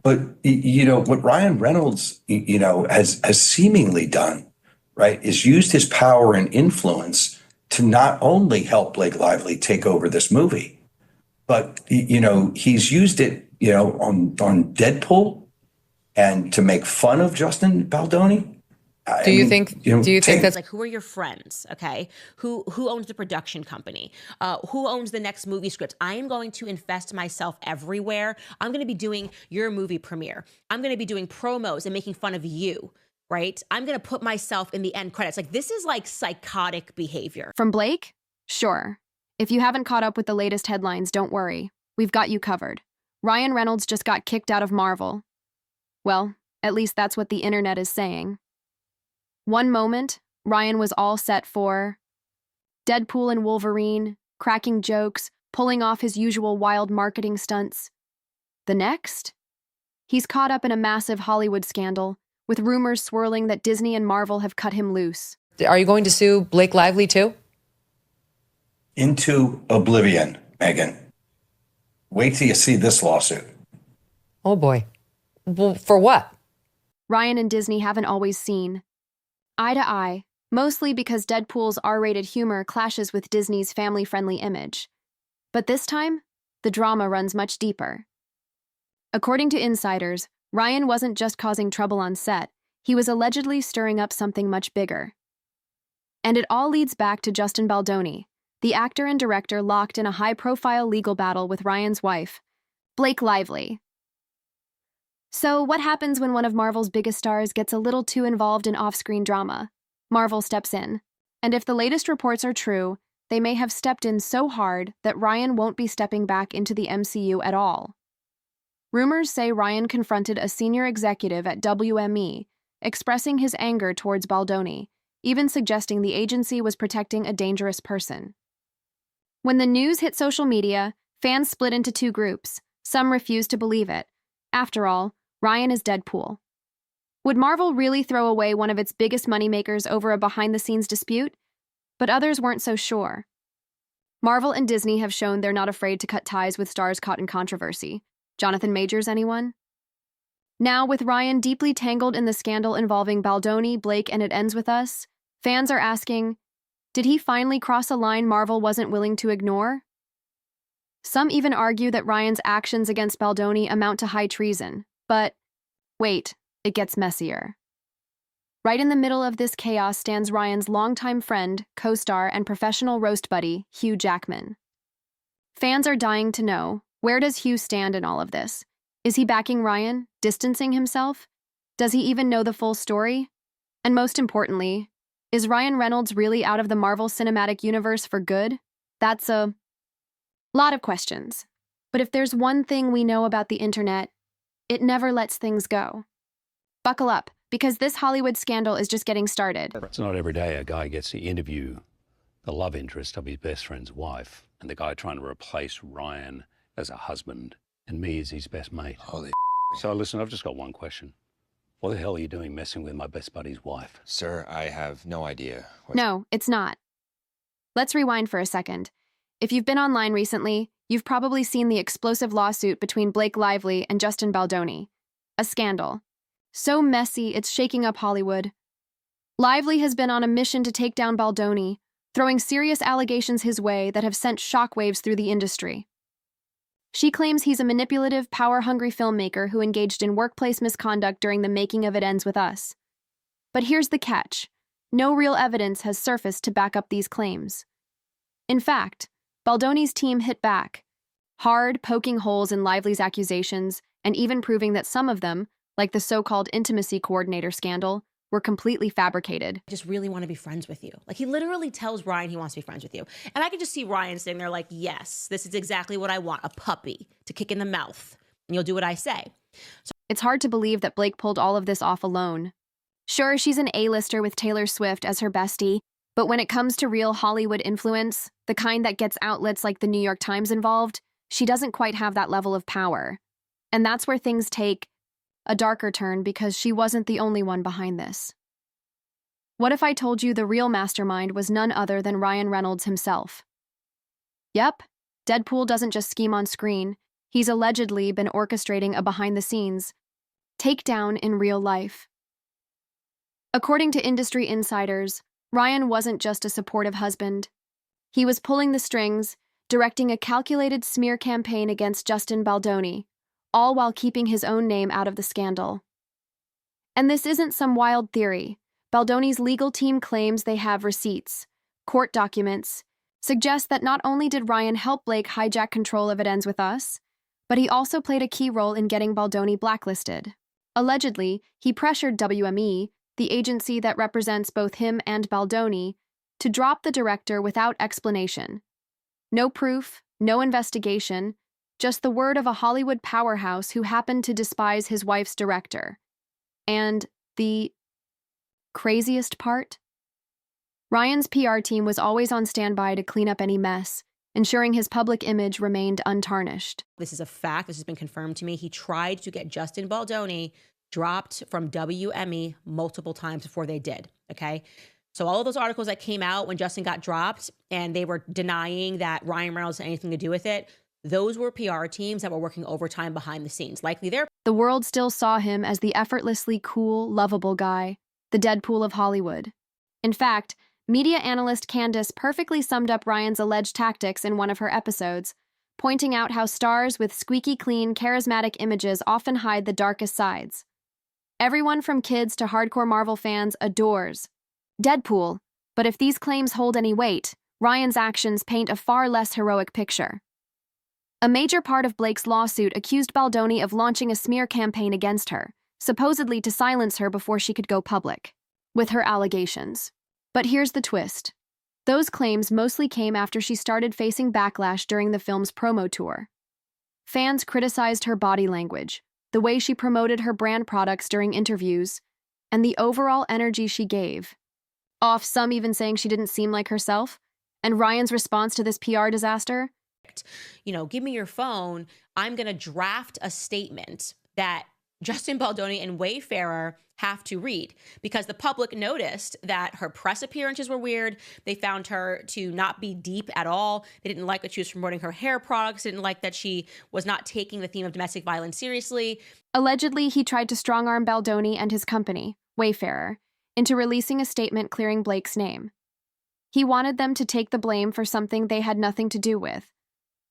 But what Ryan Reynolds, has seemingly done, right, is used his power and influence to not only help Blake Lively take over this movie, but he's used it, on Deadpool and to make fun of Justin Baldoni. Do I you mean, think do you think take that's Like, who are your friends? Okay, who owns the production company? Who owns the next movie script? I am going to invest myself everywhere. I'm going to be doing your movie premiere. I'm going to be doing promos and making fun of you. Right? I'm going to put myself in the end credits. Like, this is like psychotic behavior. From Blake? Sure. If you haven't caught up with the latest headlines, don't worry. We've got you covered. Ryan Reynolds just got kicked out of Marvel. Well, at least that's what the internet is saying. One moment, Ryan was all set for Deadpool and Wolverine, cracking jokes, pulling off his usual wild marketing stunts. The next? He's caught up in a massive Hollywood scandal, with rumors swirling that Disney and Marvel have cut him loose. Are you going to sue Blake Lively too? into oblivion, Megan. Wait till you see this lawsuit. Oh boy. Well, for what? Ryan and Disney haven't always seen eye to eye, mostly because Deadpool's R-rated humor clashes with Disney's family-friendly image. But this time, the drama runs much deeper. According to insiders, Ryan wasn't just causing trouble on set, he was allegedly stirring up something much bigger. And it all leads back to Justin Baldoni, the actor and director locked in a high-profile legal battle with Ryan's wife, Blake Lively. So, what happens when one of Marvel's biggest stars gets a little too involved in off-screen drama? Marvel steps in. And if the latest reports are true, they may have stepped in so hard that Ryan won't be stepping back into the MCU at all. Rumors say Ryan confronted a senior executive at WME, expressing his anger towards Baldoni, even suggesting the agency was protecting a dangerous person. When the news hit social media, fans split into two groups. Some refused to believe it. After all, Ryan is Deadpool. Would Marvel really throw away one of its biggest moneymakers over a behind-the-scenes dispute? But others weren't so sure. Marvel and Disney have shown they're not afraid to cut ties with stars caught in controversy. Jonathan Majors, anyone? Now, with Ryan deeply tangled in the scandal involving Baldoni, Blake, and It Ends With Us, fans are asking, did he finally cross a line Marvel wasn't willing to ignore? Some even argue that Ryan's actions against Baldoni amount to high treason. But wait, it gets messier. Right in the middle of this chaos stands Ryan's longtime friend, co-star, and professional roast buddy, Hugh Jackman. Fans are dying to know, where does Hugh stand in all of this? Is he backing Ryan, distancing himself? Does he even know the full story? And most importantly, is Ryan Reynolds really out of the Marvel Cinematic Universe for good? That's a lot of questions. But if there's one thing we know about the internet, it never lets things go. Buckle up, because this Hollywood scandal is just getting started. It's not every day a guy gets to interview the love interest of his best friend's wife, and the guy trying to replace Ryan as a husband, and me as his best mate. Holy So listen, I've just got one question. What the hell are you doing messing with my best buddy's wife? Sir, I have no idea. No, it's not. Let's rewind for a second. If you've been online recently, you've probably seen the explosive lawsuit between Blake Lively and Justin Baldoni. A scandal. So messy, it's shaking up Hollywood. Lively has been on a mission to take down Baldoni, throwing serious allegations his way that have sent shockwaves through the industry. She claims he's a manipulative, power-hungry filmmaker who engaged in workplace misconduct during the making of It Ends With Us. But here's the catch. No real evidence has surfaced to back up these claims. In fact, Baldoni's team hit back, hard, poking holes in Lively's accusations and even proving that some of them, like the so-called intimacy coordinator scandal, were completely fabricated. I just really want to be friends with you. Like, he literally tells Ryan he wants to be friends with you. And I could just see Ryan sitting there like, yes, this is exactly what I want, a puppy to kick in the mouth. And you'll do what I say. It's hard to believe that Blake pulled all of this off alone. Sure, she's an A-lister with Taylor Swift as her bestie, but when it comes to real Hollywood influence, the kind that gets outlets like the New York Times involved, she doesn't quite have that level of power. And that's where things take a darker turn because she wasn't the only one behind this. What if I told you the real mastermind was none other than Ryan Reynolds himself? Yep, Deadpool doesn't just scheme on screen, He's allegedly been orchestrating a behind-the-scenes takedown in real life. According to industry insiders, Ryan wasn't just a supportive husband. He was pulling the strings, directing a calculated smear campaign against Justin Baldoni, all while keeping his own name out of the scandal. And this isn't some wild theory. Baldoni's legal team claims they have receipts, court documents, suggest that not only did Ryan help Blake hijack control of It Ends With Us, but he also played a key role in getting Baldoni blacklisted. Allegedly, he pressured WME, the agency that represents both him and Baldoni, to drop the director without explanation. No proof, no investigation, just the word of a Hollywood powerhouse who happened to despise his wife's director. And the craziest part? Ryan's PR team was always on standby to clean up any mess, ensuring his public image remained untarnished. This is a fact. This has been confirmed to me. He tried to get Justin Baldoni dropped from WME multiple times before they did, okay? So all of those articles that came out when Justin got dropped and they were denying that Ryan Reynolds had anything to do with it, those were PR teams that were working overtime behind the scenes. Likely they're... The world still saw him as the effortlessly cool, lovable guy, the Deadpool of Hollywood. In fact, media analyst Candace perfectly summed up Ryan's alleged tactics in one of her episodes, pointing out how stars with squeaky clean, charismatic images often hide the darkest sides. Everyone from kids to hardcore Marvel fans adores Deadpool, but if these claims hold any weight, Ryan's actions paint a far less heroic picture. A major part of Blake's lawsuit accused Baldoni of launching a smear campaign against her, supposedly to silence her before she could go public with her allegations. But here's the twist. Those claims mostly came after she started facing backlash during the film's promo tour. Fans criticized her body language, the way she promoted her brand products during interviews, and the overall energy she gave. Some even saying she didn't seem like herself. And Ryan's response to this PR disaster? Give me your phone. I'm going to draft a statement that Justin Baldoni and Wayfarer have to read, because the public noticed that her press appearances were weird. They found her to not be deep at all. They didn't like that she was promoting her hair products. They didn't like that she was not taking the theme of domestic violence seriously. Allegedly, he tried to strong-arm Baldoni and his company, Wayfarer, into releasing a statement clearing Blake's name. He wanted them to take the blame for something they had nothing to do with.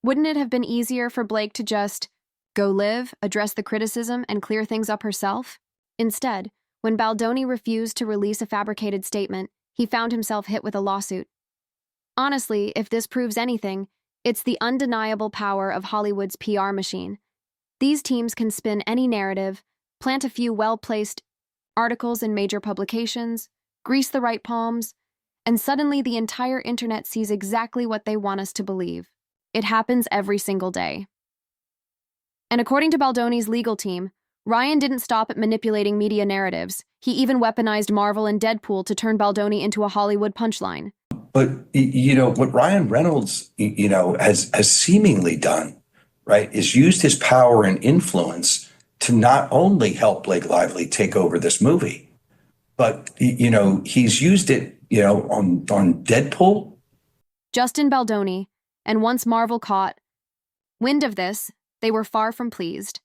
Wouldn't it have been easier for Blake to just go live, address the criticism, and clear things up herself? Instead, when Baldoni refused to release a fabricated statement, he found himself hit with a lawsuit. Honestly, if this proves anything, it's the undeniable power of Hollywood's PR machine. These teams can spin any narrative, plant a few well-placed articles in major publications, grease the right palms, and suddenly the entire internet sees exactly what they want us to believe. It happens every single day. And according to Baldoni's legal team, Ryan didn't stop at manipulating media narratives. He even weaponized Marvel and Deadpool to turn Baldoni into a Hollywood punchline. But, what Ryan Reynolds, has seemingly done, right, is used his power and influence to not only help Blake Lively take over this movie, but, he's used it, on Deadpool. Justin Baldoni, and once Marvel caught wind of this, they were far from pleased.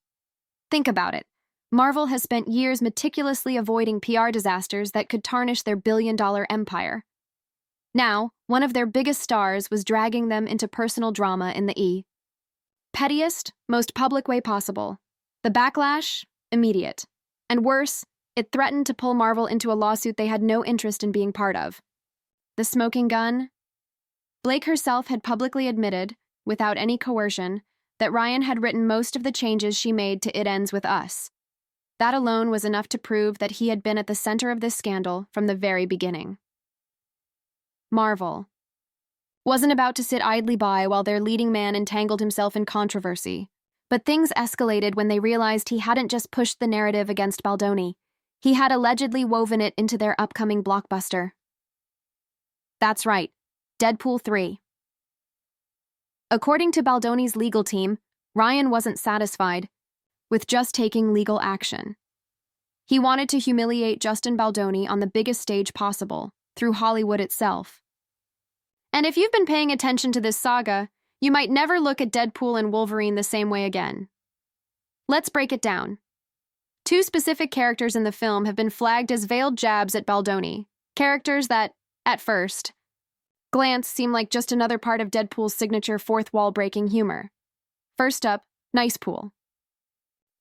Think about it. Marvel has spent years meticulously avoiding PR disasters that could tarnish their billion-dollar empire. Now, one of their biggest stars was dragging them into personal drama in the pettiest, most public way possible. The backlash? Immediate. And worse, it threatened to pull Marvel into a lawsuit they had no interest in being part of. The smoking gun? Blake herself had publicly admitted, without any coercion, that Ryan had written most of the changes she made to It Ends With Us. That alone was enough to prove that he had been at the center of this scandal from the very beginning. Marvel wasn't about to sit idly by while their leading man entangled himself in controversy. But things escalated when they realized he hadn't just pushed the narrative against Baldoni. He had allegedly woven it into their upcoming blockbuster. That's right, Deadpool 3. According to Baldoni's legal team, Ryan wasn't satisfied with just taking legal action. He wanted to humiliate Justin Baldoni on the biggest stage possible, through Hollywood itself. And if you've been paying attention to this saga, you might never look at Deadpool and Wolverine the same way again. Let's break it down. Two specific characters in the film have been flagged as veiled jabs at Baldoni, characters that, at first glance, seem like just another part of Deadpool's signature fourth-wall-breaking humor. First up, Nicepool,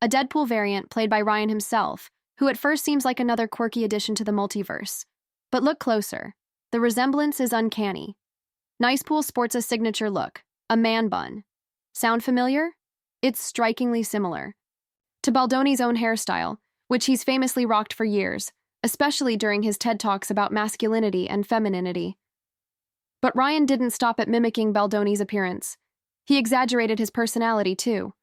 a Deadpool variant played by Ryan himself, who at first seems like another quirky addition to the multiverse. But look closer. The resemblance is uncanny. Nicepool sports a signature look, a man bun. Sound familiar? It's strikingly similar to Baldoni's own hairstyle, which he's famously rocked for years, especially during his TED Talks about masculinity and femininity. But Ryan didn't stop at mimicking Baldoni's appearance. He exaggerated his personality, too.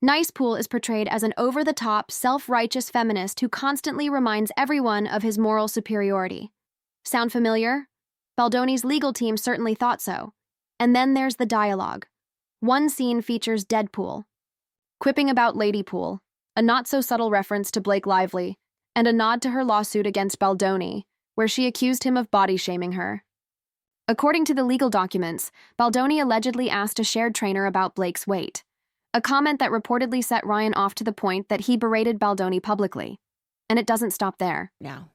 Nicepool is portrayed as an over-the-top, self-righteous feminist who constantly reminds everyone of his moral superiority. Sound familiar? Baldoni's legal team certainly thought so. And then there's the dialogue. One scene features Deadpool, quipping about Ladypool, a not-so-subtle reference to Blake Lively, and a nod to her lawsuit against Baldoni, where she accused him of body-shaming her. According to the legal documents, Baldoni allegedly asked a shared trainer about Blake's weight, a comment that reportedly set Ryan off to the point that he berated Baldoni publicly. And it doesn't stop there. No.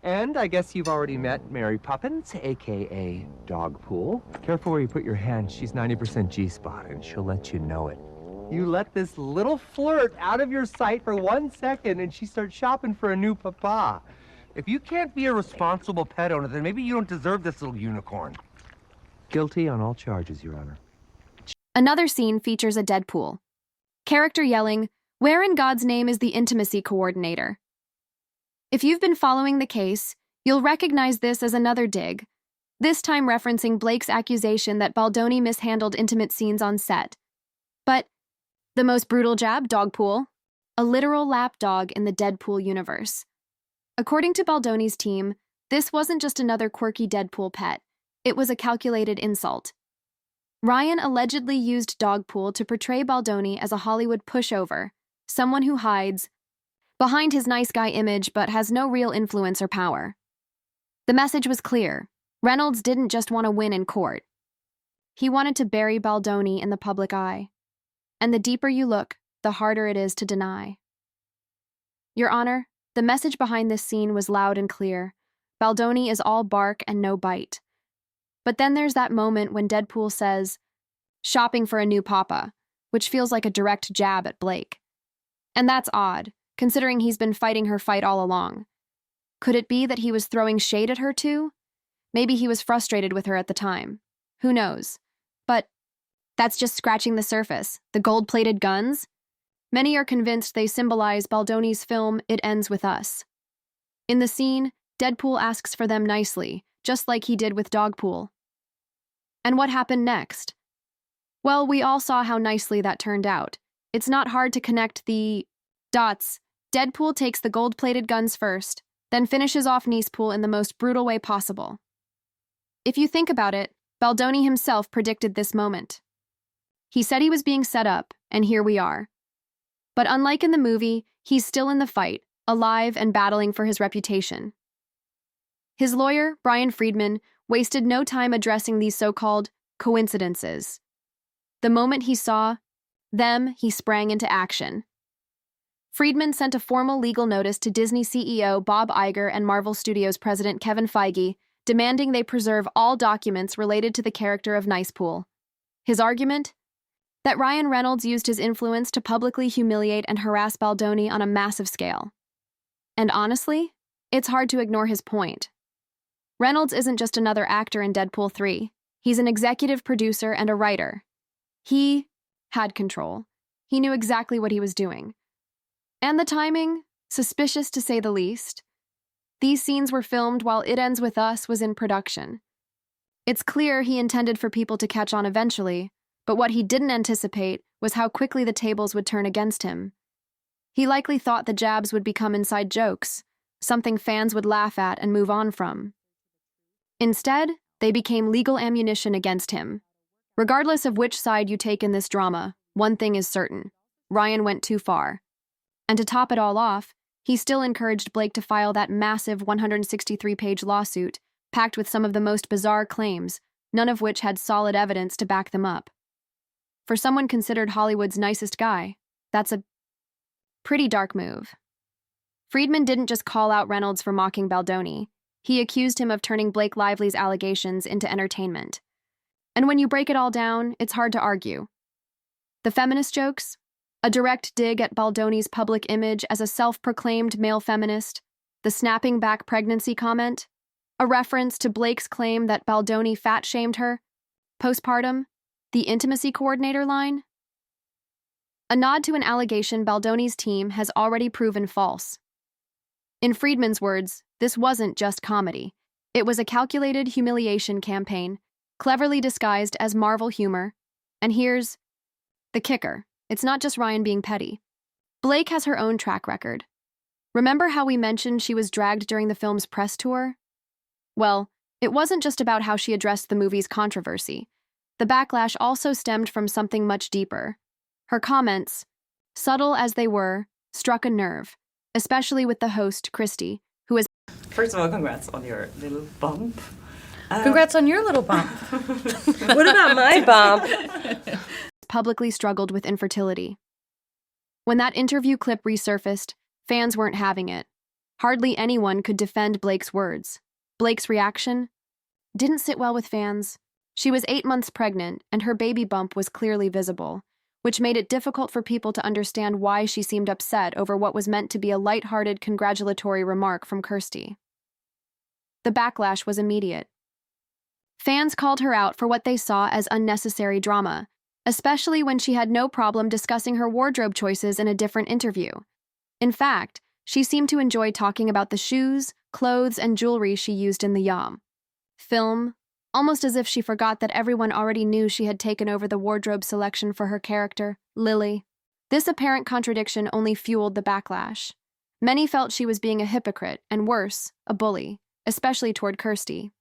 And I guess you've already met Mary Poppins, a.k.a. Dogpool. Careful where you put your hand. She's 90% G-spot, and she'll let you know it. You let this little flirt out of your sight for 1 second, and she starts shopping for a new papa. If you can't be a responsible pet owner, then maybe you don't deserve this little unicorn. Guilty on all charges, Your Honor. Another scene features a Deadpool character yelling, "Where in God's name is the intimacy coordinator?" If you've been following the case, you'll recognize this as another dig, this time referencing Blake's accusation that Baldoni mishandled intimate scenes on set. But the most brutal jab, Dogpool, a literal lapdog in the Deadpool universe. According to Baldoni's team, this wasn't just another quirky Deadpool pet, it was a calculated insult. Ryan allegedly used Dogpool to portray Baldoni as a Hollywood pushover, someone who hides behind his nice guy image but has no real influence or power. The message was clear. Reynolds didn't just want to win in court. He wanted to bury Baldoni in the public eye. And the deeper you look, the harder it is to deny. Your Honor, the message behind this scene was loud and clear. Baldoni is all bark and no bite. But then there's that moment when Deadpool says, "shopping for a new papa," which feels like a direct jab at Blake. And that's odd, considering he's been fighting her fight all along. Could it be that he was throwing shade at her too? Maybe he was frustrated with her at the time. Who knows? But that's just scratching the surface. The gold-plated guns? Many are convinced they symbolize Baldoni's film It Ends With Us. In the scene, Deadpool asks for them nicely, just like he did with Dogpool. And what happened next? Well, we all saw how nicely that turned out. It's not hard to connect the dots. Deadpool takes the gold-plated guns first, then finishes off Nicepool in the most brutal way possible. If you think about it, Baldoni himself predicted this moment. He said he was being set up, and here we are. But unlike in the movie, he's still in the fight, alive and battling for his reputation. His lawyer, Brian Friedman, wasted no time addressing these so-called coincidences. The moment he saw them, he sprang into action. Friedman sent a formal legal notice to Disney CEO Bob Iger and Marvel Studios president Kevin Feige, demanding they preserve all documents related to the character of Nicepool. His argument? That Ryan Reynolds used his influence to publicly humiliate and harass Baldoni on a massive scale. And honestly, it's hard to ignore his point. Reynolds isn't just another actor in Deadpool 3. He's an executive producer and a writer. He had control. He knew exactly what he was doing. And the timing? Suspicious to say the least. These scenes were filmed while It Ends With Us was in production. It's clear he intended for people to catch on eventually, but what he didn't anticipate was how quickly the tables would turn against him. He likely thought the jabs would become inside jokes, something fans would laugh at and move on from. Instead, they became legal ammunition against him. Regardless of which side you take in this drama, one thing is certain: Ryan went too far. And to top it all off, he still encouraged Blake to file that massive 163-page lawsuit, packed with some of the most bizarre claims, none of which had solid evidence to back them up. For someone considered Hollywood's nicest guy, that's a pretty dark move. Friedman didn't just call out Reynolds for mocking Baldoni. He accused him of turning Blake Lively's allegations into entertainment. And when you break it all down, it's hard to argue. The feminist jokes, a direct dig at Baldoni's public image as a self-proclaimed male feminist, the snapping back pregnancy comment, a reference to Blake's claim that Baldoni fat-shamed her, postpartum, the intimacy coordinator line, a nod to an allegation Baldoni's team has already proven false. In Friedman's words, this wasn't just comedy. It was a calculated humiliation campaign, cleverly disguised as Marvel humor. And here's the kicker. It's not just Ryan being petty. Blake has her own track record. Remember how we mentioned she was dragged during the film's press tour? Well, it wasn't just about how she addressed the movie's controversy. The backlash also stemmed from something much deeper. Her comments, subtle as they were, struck a nerve, especially with the host, Christy, who is... First of all, congrats on your little bump. Congrats on your little bump. What about my bump? publicly struggled with infertility. When that interview clip resurfaced, fans weren't having it. Hardly anyone could defend Blake's words. Blake's reaction didn't sit well with fans. She was 8 months pregnant, and her baby bump was clearly visible, which made it difficult for people to understand why she seemed upset over what was meant to be a lighthearted congratulatory remark from Kirsty. The backlash was immediate. Fans called her out for what they saw as unnecessary drama, especially when she had no problem discussing her wardrobe choices in a different interview. In fact, she seemed to enjoy talking about the shoes, clothes, and jewelry she used in the film, almost as if she forgot that everyone already knew she had taken over the wardrobe selection for her character, Lily. This apparent contradiction only fueled the backlash. Many felt she was being a hypocrite, and worse, a bully, especially toward Kirsty.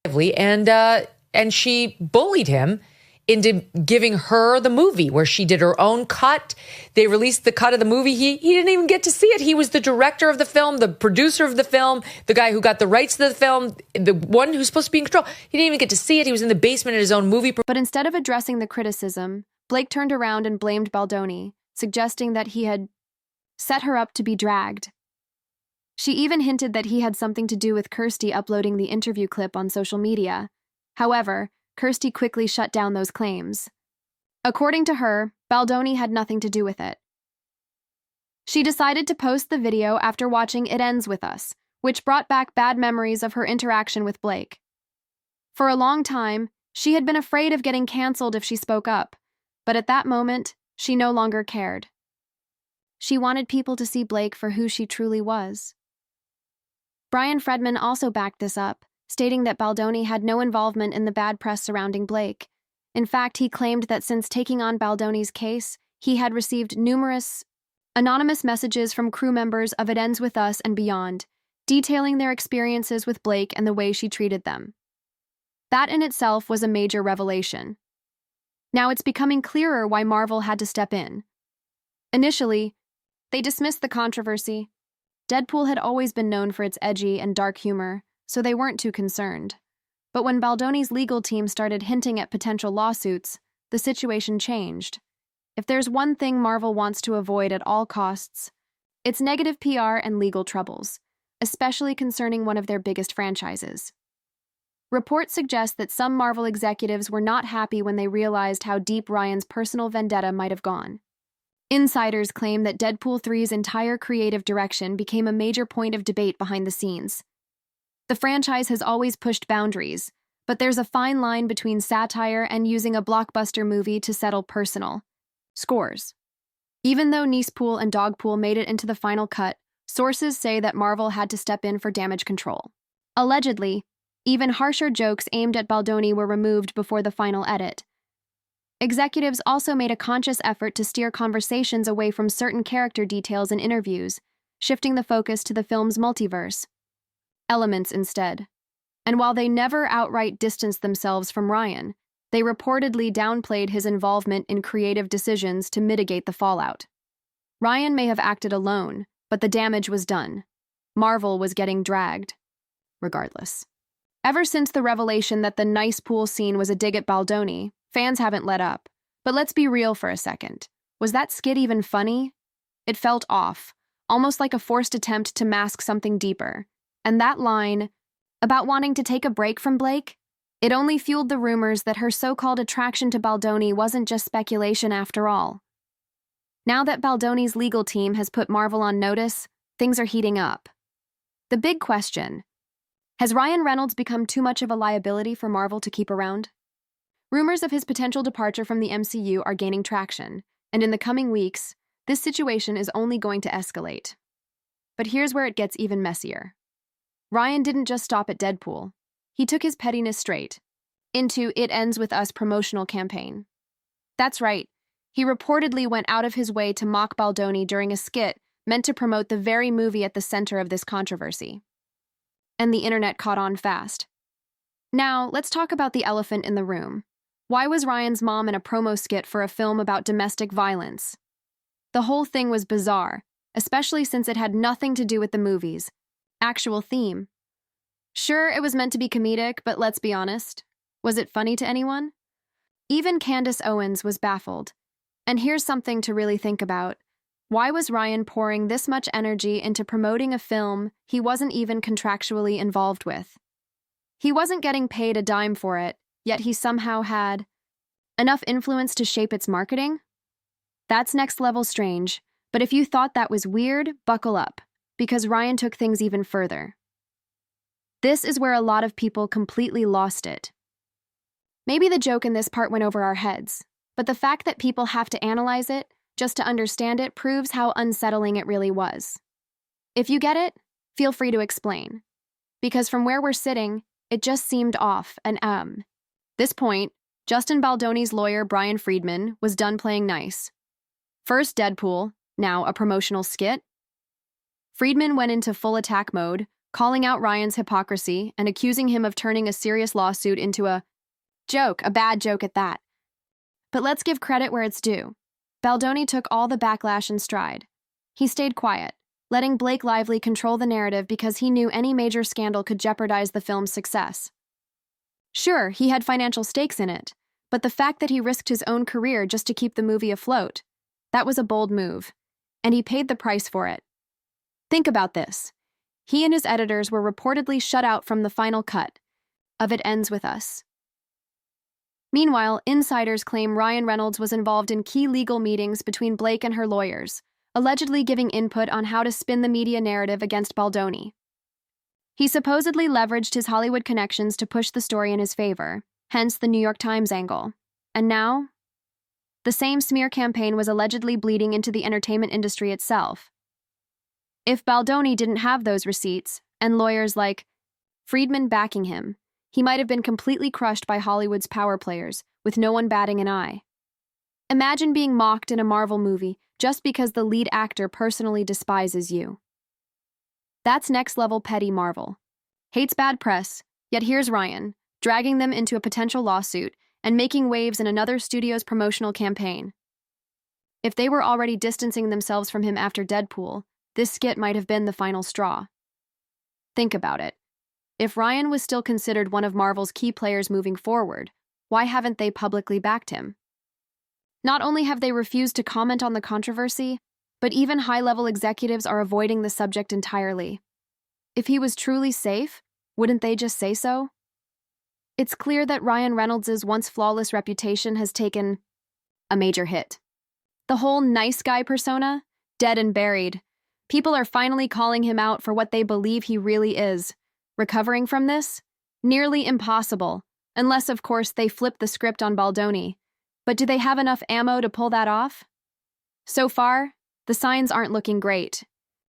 And she bullied him into giving her the movie where she did her own cut. They released the cut of the movie. He didn't even get to see it. He was the director of the film, the producer of the film, the guy who got the rights to the film, the one who's supposed to be in control. He didn't even get to see it. He was in the basement at his own movie. But instead of addressing the criticism, Blake turned around and blamed Baldoni, suggesting that he had set her up to be dragged. She even hinted that he had something to do with Kirsty uploading the interview clip on social media. However, Kirsty quickly shut down those claims. According to her, Baldoni had nothing to do with it. She decided to post the video after watching It Ends With Us, which brought back bad memories of her interaction with Blake. For a long time, she had been afraid of getting canceled if she spoke up, but at that moment, she no longer cared. She wanted people to see Blake for who she truly was. Brian Friedman also backed this up, stating that Baldoni had no involvement in the bad press surrounding Blake. In fact, he claimed that since taking on Baldoni's case, he had received numerous anonymous messages from crew members of It Ends With Us and beyond, detailing their experiences with Blake and the way she treated them. That in itself was a major revelation. Now it's becoming clearer why Marvel had to step in. Initially, they dismissed the controversy. Deadpool had always been known for its edgy and dark humor, so they weren't too concerned. But when Baldoni's legal team started hinting at potential lawsuits, the situation changed. If there's one thing Marvel wants to avoid at all costs, it's negative PR and legal troubles, especially concerning one of their biggest franchises. Reports suggest that some Marvel executives were not happy when they realized how deep Ryan's personal vendetta might have gone. Insiders claim that Deadpool 3's entire creative direction became a major point of debate behind the scenes. The franchise has always pushed boundaries, but there's a fine line between satire and using a blockbuster movie to settle personal scores. Even though Niecepool and Dogpool made it into the final cut, sources say that Marvel had to step in for damage control. Allegedly, even harsher jokes aimed at Baldoni were removed before the final edit. Executives also made a conscious effort to steer conversations away from certain character details in interviews, shifting the focus to the film's multiverse elements instead. And while they never outright distanced themselves from Ryan, they reportedly downplayed his involvement in creative decisions to mitigate the fallout. Ryan may have acted alone, but the damage was done. Marvel was getting dragged. Regardless, Ever since the revelation that the nice pool scene was a dig at Baldoni, fans haven't let up. But let's be real for a second. Was that skit even funny? It felt off, almost like a forced attempt to mask something deeper. And that line, about wanting to take a break from Blake, it only fueled the rumors that her so-called attraction to Baldoni wasn't just speculation after all. Now that Baldoni's legal team has put Marvel on notice, things are heating up. The big question: has Ryan Reynolds become too much of a liability for Marvel to keep around? Rumors of his potential departure from the MCU are gaining traction, and in the coming weeks, this situation is only going to escalate. But here's where it gets even messier. Ryan didn't just stop at Deadpool. He took his pettiness straight into It Ends With Us promotional campaign. That's right, he reportedly went out of his way to mock Baldoni during a skit meant to promote the very movie at the center of this controversy. And the internet caught on fast. Now, let's talk about the elephant in the room. Why was Ryan's mom in a promo skit for a film about domestic violence? The whole thing was bizarre, especially since it had nothing to do with the movie's actual theme. Sure, it was meant to be comedic, but let's be honest. Was it funny to anyone? Even Candace Owens was baffled. And here's something to really think about. Why was Ryan pouring this much energy into promoting a film he wasn't even contractually involved with? He wasn't getting paid a dime for it, yet he somehow had enough influence to shape its marketing? That's next level strange, but if you thought that was weird, buckle up, because Ryan took things even further. This is where a lot of people completely lost it. Maybe the joke in this part went over our heads, but the fact that people have to analyze it just to understand it proves how unsettling it really was. If you get it, feel free to explain. Because from where we're sitting, it just seemed off and This point, Justin Baldoni's lawyer Brian Friedman was done playing nice. First Deadpool, now a promotional skit. Friedman went into full attack mode, calling out Ryan's hypocrisy and accusing him of turning a serious lawsuit into a joke, a bad joke at that. But let's give credit where it's due. Baldoni took all the backlash in stride. He stayed quiet, letting Blake Lively control the narrative because he knew any major scandal could jeopardize the film's success. Sure, he had financial stakes in it, but the fact that he risked his own career just to keep the movie afloat, that was a bold move, and he paid the price for it. Think about this. He and his editors were reportedly shut out from the final cut of It Ends With Us. Meanwhile, insiders claim Ryan Reynolds was involved in key legal meetings between Blake and her lawyers, allegedly giving input on how to spin the media narrative against Baldoni. He supposedly leveraged his Hollywood connections to push the story in his favor, hence the New York Times angle. And now? The same smear campaign was allegedly bleeding into the entertainment industry itself. If Baldoni didn't have those receipts, and lawyers like Friedman backing him, he might have been completely crushed by Hollywood's power players, with no one batting an eye. Imagine being mocked in a Marvel movie just because the lead actor personally despises you. That's next-level petty Marvel. Hates bad press, yet here's Ryan, dragging them into a potential lawsuit and making waves in another studio's promotional campaign. If they were already distancing themselves from him after Deadpool, this skit might have been the final straw. Think about it. If Ryan was still considered one of Marvel's key players moving forward, why haven't they publicly backed him? Not only have they refused to comment on the controversy, but even high-level executives are avoiding the subject entirely. If he was truly safe, wouldn't they just say so? It's clear that Ryan Reynolds' once flawless reputation has taken a major hit. The whole nice guy persona, dead and buried. People are finally calling him out for what they believe he really is. Recovering from this? Nearly impossible, unless, of course, they flip the script on Baldoni. But do they have enough ammo to pull that off? So far, the signs aren't looking great.